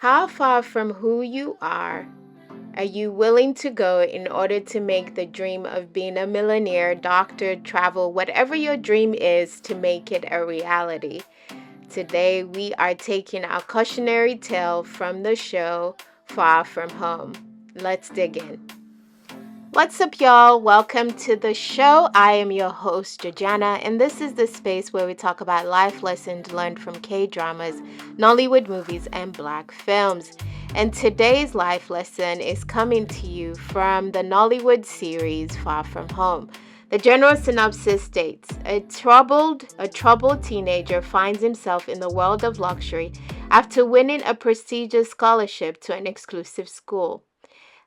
How far from who you are you willing to go in order to make the dream of being a millionaire, doctor, travel, whatever your dream is, to make it a reality? Today, we are taking our cautionary tale from the show Far From Home. Let's dig in. What's up, y'all? Welcome to the show. I am your host, Jojana, and this is the space where we talk about life lessons learned from K-dramas, Nollywood movies, and Black films. And today's life lesson is coming to you from the Nollywood series Far From Home. The general synopsis states, a troubled teenager finds himself in the world of luxury after winning a prestigious scholarship to an exclusive school.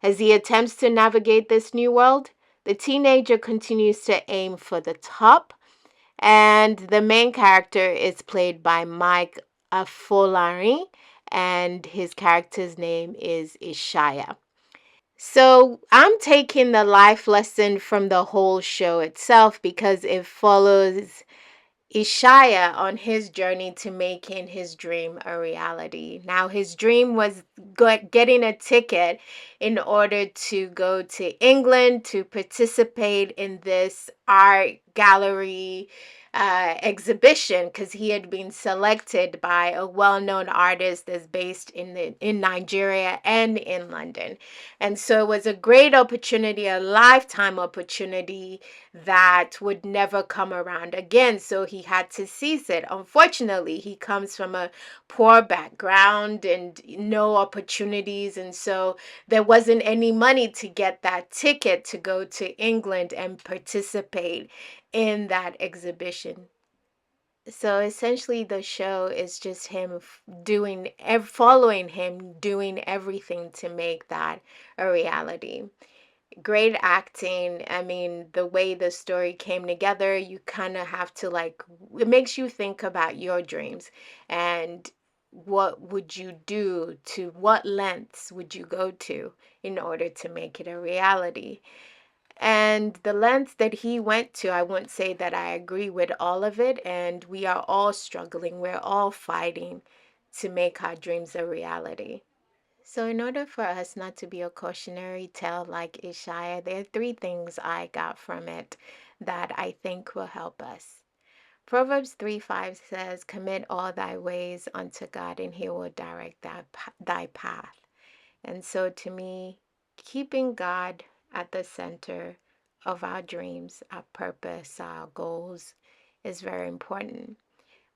As he attempts to navigate this new world, the teenager continues to aim for the top, and the main character is played by Mike Afolarin, and his character's name is Ishaya. So I'm taking the life lesson from the whole show itself because it follows Ishaya on his journey to making his dream a reality. Now, his dream was getting a ticket in order to go to England to participate in this art gallery exhibition because he had been selected by a well-known artist that's based in Nigeria and in London. And so it was a great opportunity, a lifetime opportunity that would never come around again. So he had to seize it. Unfortunately, he comes from a poor background and no opportunities. And so there wasn't any money to get that ticket to go to England and participate in that exhibition. So essentially, the show is just him following him, doing everything to make that a reality. Great acting. I mean, the way the story came together, you kind of have to it makes you think about your dreams and what would you do, to what lengths would you go to in order to make it a reality. And the lengths that he went to, I wouldn't say that I agree with all of it. And we are all struggling. We're all fighting to make our dreams a reality. So, in order for us not to be a cautionary tale like Ishaya, there are three things I got from it that I think will help us. Proverbs 3:5 says, commit all thy ways unto God, and he will direct thy path. And so, to me, keeping God at the center of our dreams, our purpose, our goals is very important.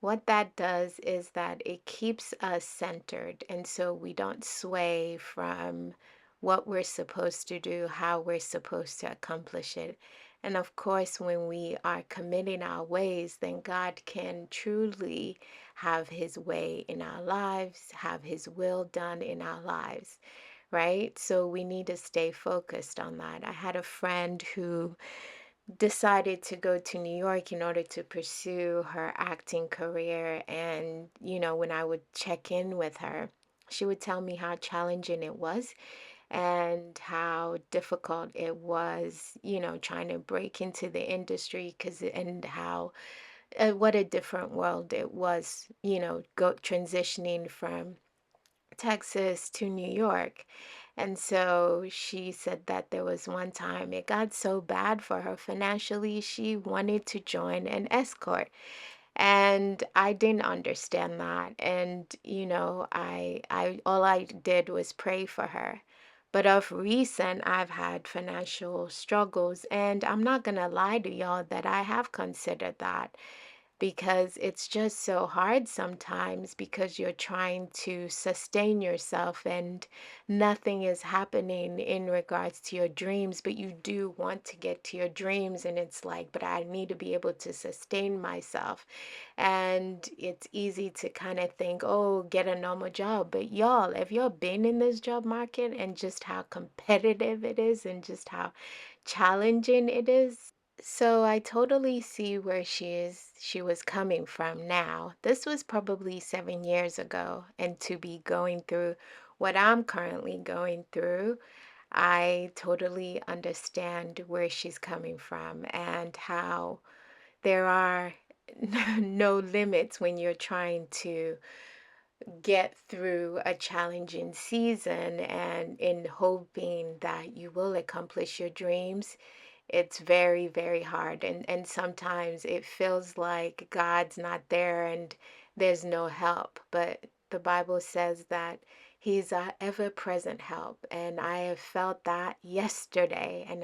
What that does is that it keeps us centered, and so we don't sway from what we're supposed to do, how we're supposed to accomplish it. And of course, when we are committing our ways, then God can truly have his way in our lives, have his will done in our lives, right? So we need to stay focused on that. I had a friend who decided to go to New York in order to pursue her acting career. And, when I would check in with her, she would tell me how challenging it was and how difficult it was, trying to break into the industry and how what a different world it was, transitioning from Texas to New York. And so she said that there was one time it got so bad for her financially, she wanted to join an escort. And I didn't understand that. And, I all I did was pray for her. But of recent, I've had financial struggles, and I'm not gonna lie to y'all that I have considered that because it's just so hard sometimes because you're trying to sustain yourself and nothing is happening in regards to your dreams, but you do want to get to your dreams. And it's like, but I need to be able to sustain myself. And it's easy to kind of think, oh, get a normal job. But y'all, have y'all been in this job market and just how competitive it is and just how challenging it is? So I totally see where she was coming from now. This was probably 7 years ago, and to be going through what I'm currently going through, I totally understand where she's coming from and how there are no limits when you're trying to get through a challenging season and in hoping that you will accomplish your dreams, it's very, very hard. And sometimes it feels like God's not there and there's no help. But the Bible says that He's a ever-present help. And I have felt that yesterday, and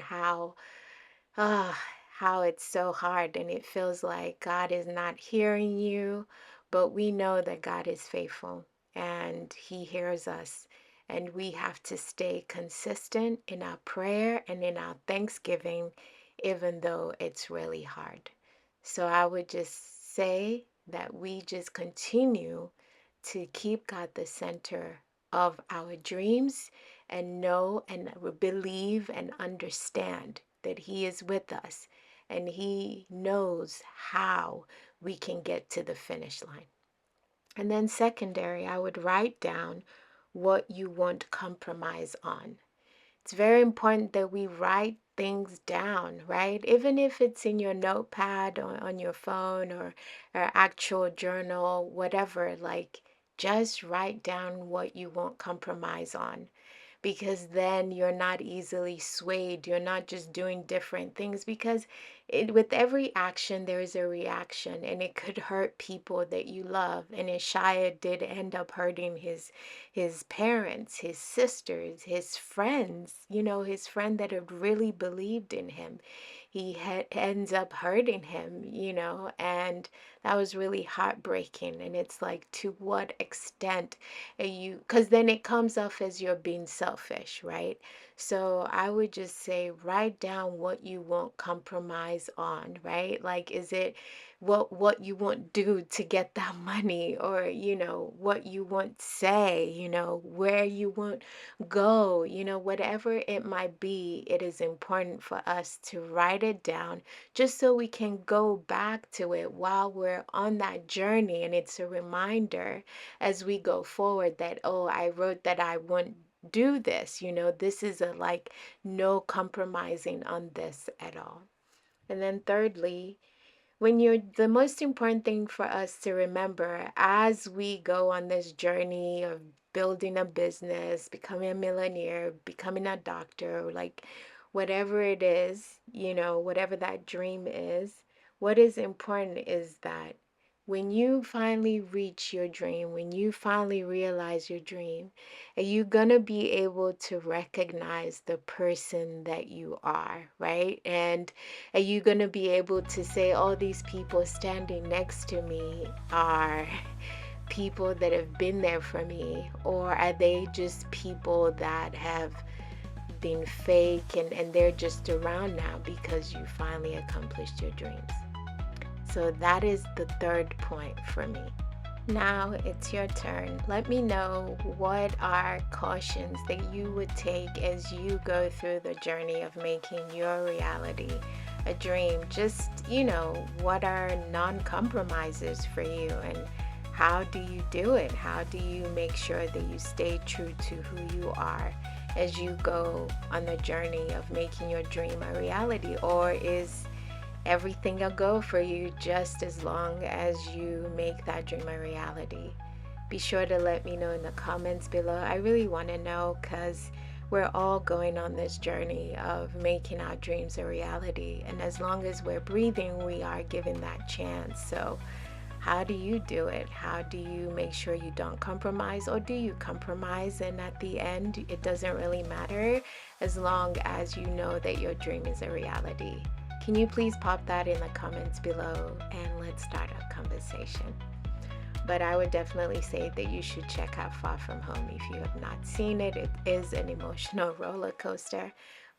Ah, how it's so hard, and it feels like God is not hearing you, but we know that God is faithful and He hears us. And we have to stay consistent in our prayer and in our thanksgiving, even though it's really hard. So I would just say that we just continue to keep God the center of our dreams and know and believe and understand that He is with us and He knows how we can get to the finish line. And then, secondary, I would write down what you won't compromise on. It's very important that we write things down, right? Even if it's in your notepad or on your phone or actual journal, whatever, like just write down what you won't compromise on, because then you're not easily swayed. You're not just doing different things, because with every action, there is a reaction, and it could hurt people that you love. And Ishaiah did end up hurting his parents, his sisters, his friends, his friend that had really believed in him. Ends up hurting him, and that was really heartbreaking. And it's like, to what extent are you, because then it comes off as you're being selfish, right? So I would just say, write down what you won't compromise on, right? Like, is it what you won't do to get that money, or what you won't say, where you won't go, whatever it might be. It is important for us to write it down, just so we can go back to it while we're on that journey, and it's a reminder as we go forward that, oh, I wrote that I wouldn't do this. This is a, like, no compromising on this at all. And then thirdly, the most important thing for us to remember as we go on this journey of building a business, becoming a millionaire, becoming a doctor, like whatever it is, whatever that dream is, what is important is that when you finally reach your dream, when you finally realize your dream, are you gonna be able to recognize the person that you are, right? And are you going to be able to say, all these people standing next to me are people that have been there for me? Or are they just people that have been fake, and they're just around now because you finally accomplished your dreams? So that is the third point for me. Now it's your turn. Let me know, what are cautions that you would take as you go through the journey of making your reality a dream? Just, what are non-compromises for you, and how do you do it? How do you make sure that you stay true to who you are as you go on the journey of making your dream a reality? Or is everything a go for you just as long as you make that dream a reality? Be sure to let me know in the comments below. I really want to know, because we're all going on this journey of making our dreams a reality. And as long as we're breathing, we are given that chance. So how do you do it? How do you make sure you don't compromise? Or do you compromise, and at the end, it doesn't really matter, as long as you know that your dream is a reality? Can you please pop that in the comments below, and let's start a conversation. But I would definitely say that you should check out Far From Home if you have not seen it. It is an emotional roller coaster,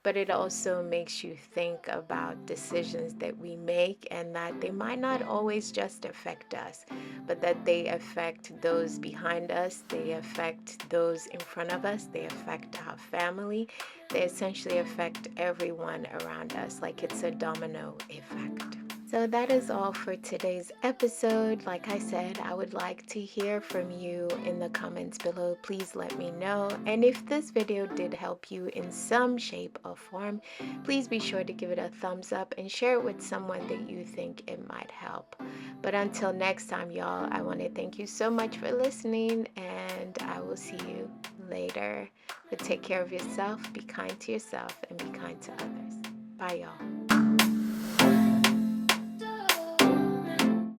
but it also makes you think about decisions that we make, and that they might not always just affect us, but that they affect those behind us, they affect those in front of us, they affect our family, they essentially affect everyone around us, like it's a domino effect. So that is all for today's episode. Like I said, I would like to hear from you in the comments below. Please let me know. And if this video did help you in some shape or form, please be sure to give it a thumbs up and share it with someone that you think it might help. But until next time, y'all, I want to thank you so much for listening, and I will see you later. But take care of yourself, be kind to yourself, and be kind to others. Bye, y'all.